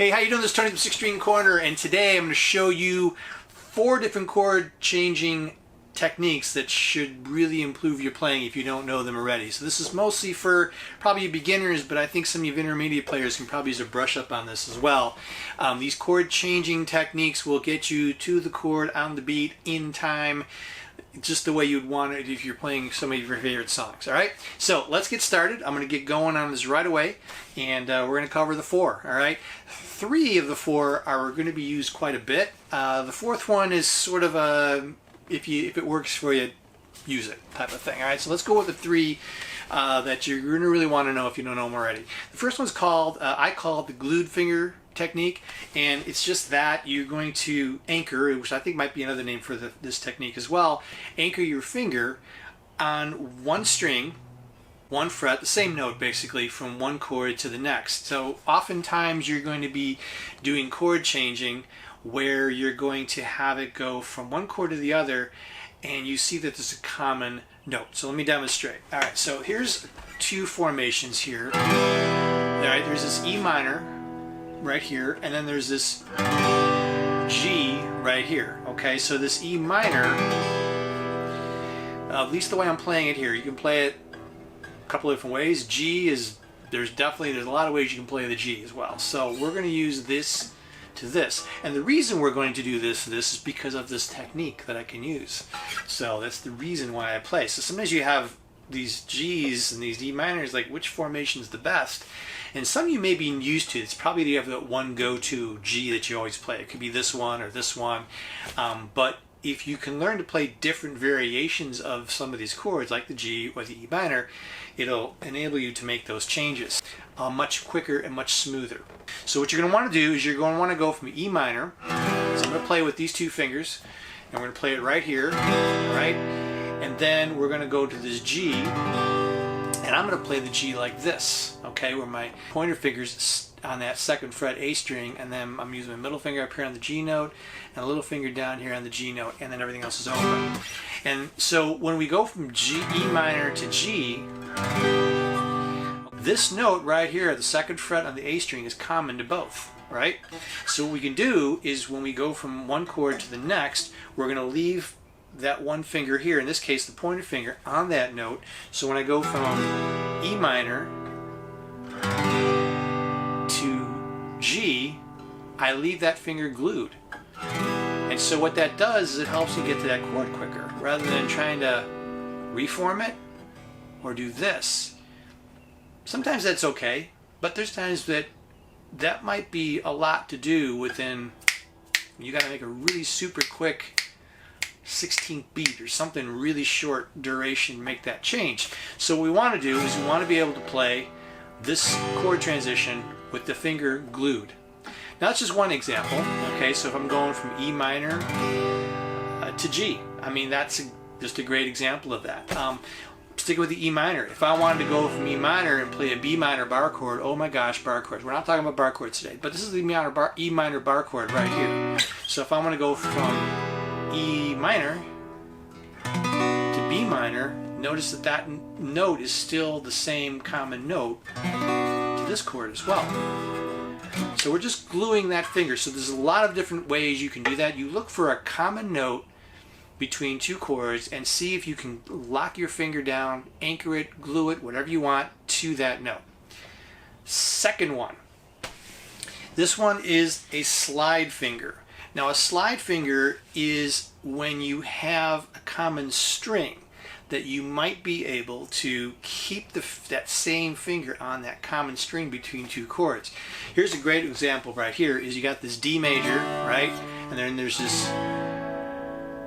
Hey, how you doing? This is Tony from 6 String Corner, and today I'm going to show you 4 different chord changing techniques that should really improve your playing if you don't know them already. So this is mostly for probably beginners, but I think some of you intermediate players can probably use a brush up on this as well. These chord changing techniques will get you to the chord on the beat in time, just the way you'd want it if you're playing some of your favorite songs. All right, so let's get started. I'm going to get going on this right away, and we're going to cover the 4. All right, 3 of the 4 are going to be used quite a bit. The 4th one is sort of a if it works for you, use it type of thing. All right, so let's go with the 3 that you're going to really want to know if you don't know them already. The first one's called I call it the glued finger technique, and it's just that you're going to anchor, which I think might be another name for this technique as well, anchor your finger on one string, one fret, the same note basically, from one chord to the next. So oftentimes you're going to be doing chord changing where you're going to have it go from one chord to the other, and you see that there's a common note. So let me demonstrate. All right, so here's 2 formations here. All right, there's this E minor right here, and then there's this G right here. Okay, so this E minor, at least the way I'm playing it here, you can play it a couple of different ways. G is, there's a lot of ways you can play the G as well. So we're going to use this to this, and the reason we're going to do this is because of this technique that I can use. So that's the reason why I play. So sometimes you have these G's and these E minors, like which formation is the best, and some you may be used to. It's probably you have that one go-to G that you always play. It could be this one or this one, but if you can learn to play different variations of some of these chords, like the G or the E minor, it'll enable you to make those changes much quicker and much smoother. So what you're going to want to do is you're going to want to go from E minor. So I'm going to play with these 2 fingers, and we're going to play it right here, right? And then we're going to go to this G, and I'm going to play the G like this, okay, where my pointer finger's on that 2nd fret A string, and then I'm using my middle finger up here on the G note, and a little finger down here on the G note, and then everything else is open. And so when we go from E minor to G, this note right here, the 2nd fret on the A string, is common to both, right? So what we can do is when we go from one chord to the next, we're going to leave that one finger here, in this case the pointer finger, on that note. So when I go from E minor to G, I leave that finger glued. And so what that does is it helps you get to that chord quicker, rather than trying to reform it or do this. Sometimes that's okay, but there's times that might be a lot to do within, you got to make a really super quick 16th beat or something really short duration, make that change. So what we want to do is we want to be able to play this chord transition with the finger glued. Now that's just one example, okay? So if I'm going from E minor to G, I mean that's just a great example of that. Stick with the E minor. If I wanted to go from E minor and play a B minor bar chord, oh my gosh, bar chords. We're not talking about bar chords today, but this is the E minor bar chord right here. So if I want to go from E minor to B minor, notice that that note is still the same common note to this chord as well. So we're just gluing that finger. So there's a lot of different ways you can do that. You look for a common note between 2 chords and see if you can lock your finger down, anchor it, glue it, whatever you want, to that note. Second one. This one is a slide finger. Now a slide finger is when you have a common string that you might be able to keep that same finger on that common string between 2 chords. Here's a great example right here. Is you got this D major, right? And then there's this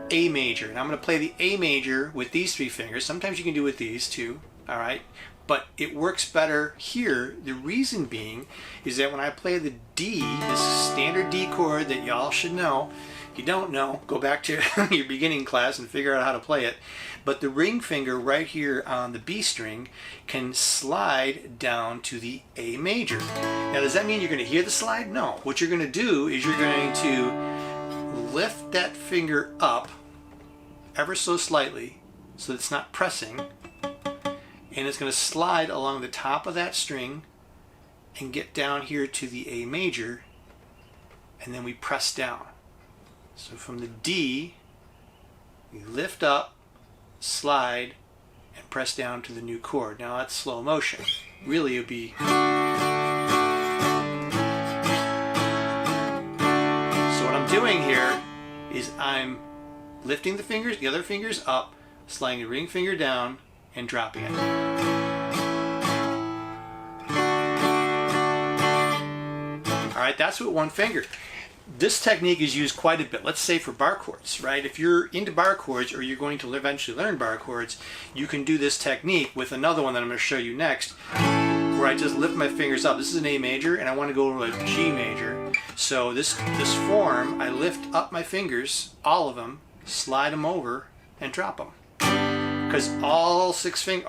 A major, and I'm going to play the A major with these 3 fingers. Sometimes you can do it with these too, all right? But it works better here. The reason being is that when I play the D, this standard D chord that y'all should know, if you don't know, go back to your beginning class and figure out how to play it. But the ring finger right here on the B string can slide down to the A major. Now does that mean you're going to hear the slide? No. What you're going to do is you're going to lift that finger up ever so slightly so that it's not pressing, and it's going to slide along the top of that string and get down here to the A major and then we press down. So from the D, we lift up, slide, and press down to the new chord. Now that's slow motion. Really, it would be... So what I'm doing here is I'm lifting the fingers, the other fingers up, sliding the ring finger down, and dropping it. Alright, that's with one finger. This technique is used quite a bit. Let's say for bar chords, right? If you're into bar chords or you're going to eventually learn bar chords, you can do this technique with another one that I'm going to show you next, where I just lift my fingers up. This is an A major, and I want to go to a G major. So this form, I lift up my fingers, all of them, slide them over, and drop them. Because all six strings,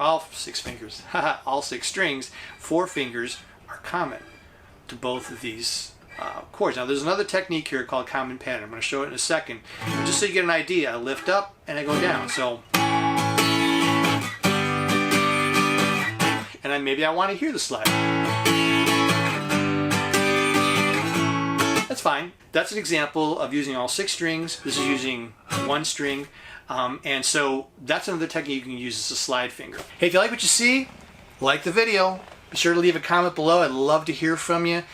4 fingers are common to both of these chords. Now there's another technique here called common pattern. I'm going to show it in a second. But just so you get an idea, I lift up and I go down. So, and then maybe I want to hear the slide. That's fine. That's an example of using all 6 strings. This is using 1 string. And so that's another technique you can use as a slide finger. Hey, if you like what you see, like the video. Be sure to leave a comment below. I'd love to hear from you.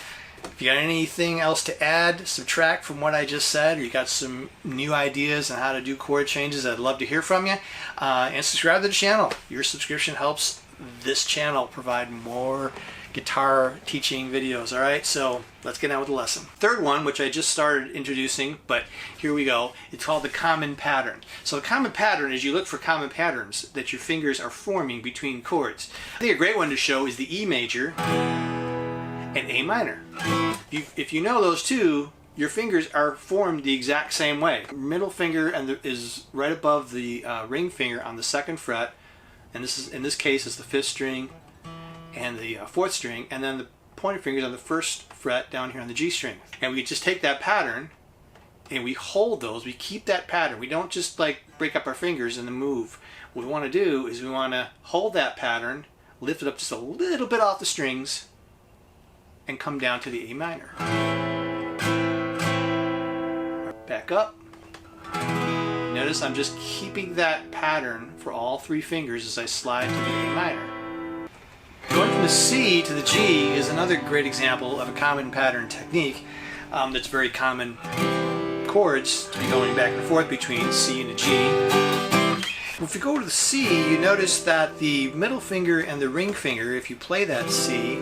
If you got anything else to add, subtract from what I just said, or you got some new ideas on how to do chord changes, I'd love to hear from you. And subscribe to the channel. Your subscription helps this channel provide more guitar teaching videos. Alright, so let's get on with the lesson. Third one, which I just started introducing, but here we go. It's called the common pattern. So the common pattern is you look for common patterns that your fingers are forming between chords. I think a great one to show is the E major and A minor. If you know those two, your fingers are formed the exact same way. Middle finger is right above the ring finger on the 2nd fret, and this is, in this case, is the 5th string and the 4th string, and then the pointer fingers on the 1st fret down here on the G string. And we just take that pattern and we hold those. We keep that pattern. We don't just like break up our fingers and then move. What we want to do is we want to hold that pattern, lift it up just a little bit off the strings, and come down to the A minor. Back up. Notice I'm just keeping that pattern for all 3 fingers as I slide to the A minor. Going from the C to the G is another great example of a common pattern technique that's very common chords to be going back and forth between C and the G. If you go to the C, you notice that the middle finger and the ring finger, if you play that C,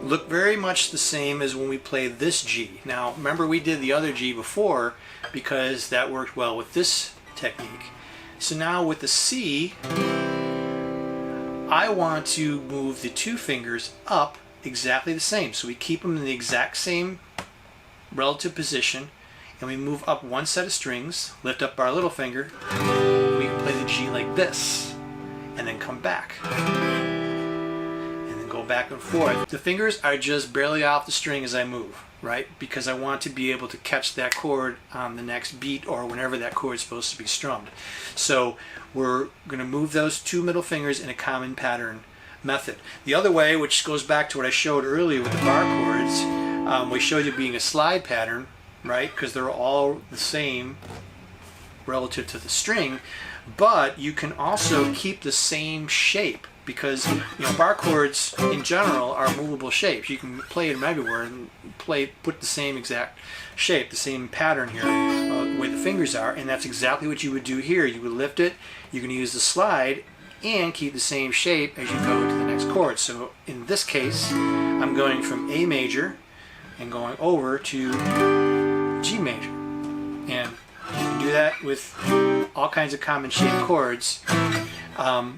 look very much the same as when we play this G. Now remember, we did the other G before because that worked well with this technique. So now with the C, I want to move the 2 fingers up exactly the same. So we keep them in the exact same relative position, and we move up 1 set of strings, lift up our little finger, we can play the G like this, and then come back. And then go back and forth. The fingers are just barely off the string as I move, right? Because I want to be able to catch that chord on the next beat or whenever that chord is supposed to be strummed. So we're going to move those 2 middle fingers in a common pattern method. The other way, which goes back to what I showed earlier with the bar chords, we showed you being a slide pattern, right? Because they're all the same relative to the string, but you can also keep the same shape because bar chords in general are movable shapes. You can play them everywhere and put the same exact shape, the same pattern here, the way the fingers are, and that's exactly what you would do here. You would lift it, you can use the slide, and keep the same shape as you go to the next chord. So in this case, I'm going from A major and going over to G major. And you can do that with all kinds of common shaped chords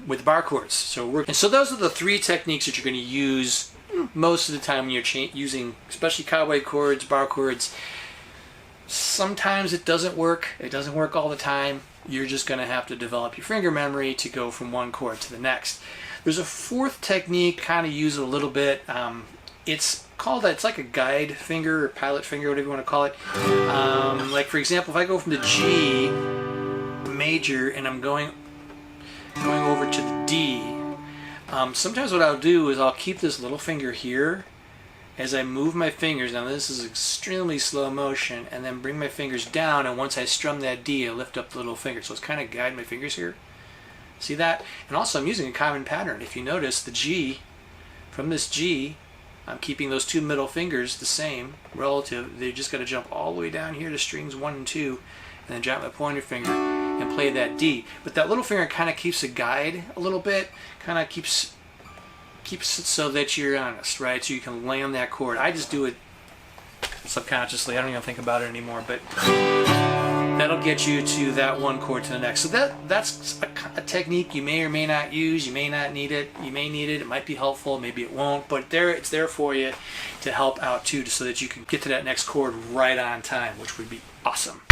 with bar chords. So those are the 3 techniques that you're going to use most of the time when you're using, especially cowboy chords, bar chords. Sometimes it doesn't work. It doesn't work all the time. You're just going to have to develop your finger memory to go from one chord to the next. There's a 4th technique, kind of use it a little bit. It's like a guide finger or pilot finger, whatever you want to call it. Like for example, if I go from the G major and I'm going over to the D, sometimes what I'll do is I'll keep this little finger here as I move my fingers, now this is extremely slow motion, and then bring my fingers down, and once I strum that D, I lift up the little finger. So it's kind of guiding my fingers here. See that? And also I'm using a common pattern. If you notice the G, from this G, I'm keeping those two middle fingers the same, relative. They just got to jump all the way down here to strings 1 and 2, and then drop my pointer finger and play that D. But that little finger kind of keeps a guide a little bit, kind of keeps it so that you're honest, right? So you can land that chord. I just do it subconsciously. I don't even think about it anymore, but that'll get you to that one chord to the next. So that's a technique you may or may not use. You may not need it. You may need it. It might be helpful. Maybe it won't. But it's there for you to help out too, so that you can get to that next chord right on time, which would be awesome.